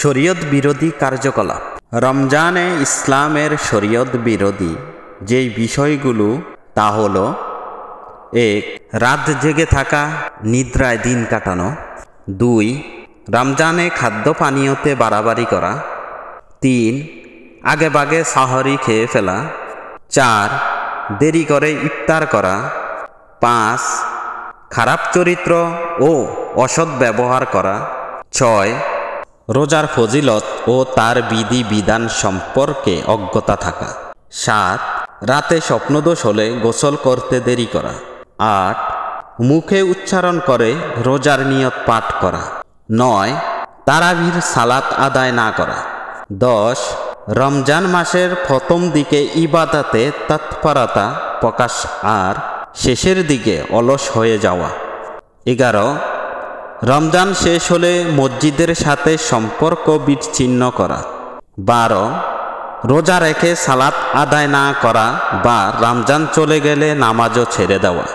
শরীয়ত বিরোধী কার্যকলাপ। রমজানে ইসলামের শরীয়ত বিরোধী যেই বিষয়গুলো তা হলো: 1. রাত জেগে থাকা, নিদ্রায় দিন কাটানো। 2. রমজানে খাদ্য পানীয়তে বাড়াবাড়ি করা। 3. আগেভাগে সাহরি খেয়ে ফেলা। 4. দেরি করে ইফতার করা। 5. খারাপ চরিত্র ও অসৎ ব্যবহার করা। 6. রোজার ফজিলত ও তার বিধি বিধান সম্পর্কে অজ্ঞতা থাকা। 7. রাতে স্বপ্নদোষ হলে গোসল করতে দেরি করা। 8. মুখে উচ্চারণ করে রোজার নিয়ত পাঠ করা। 9. তারাবির সালাত আদায় না করা। 10. রমজান মাসের প্রথম দিকে ইবাদতে তৎপরতা প্রকাশ আর শেষের দিকে অলস হয়ে যাওয়া। 11. রমজান শেষ হলে মসজিদের সাথে সম্পর্ক বিচ্ছিন্ন করা। 12. রোজা রেখে সালাত আদায় না করা বা রমজান চলে গেলে নামাজও ছেড়ে দেওয়া।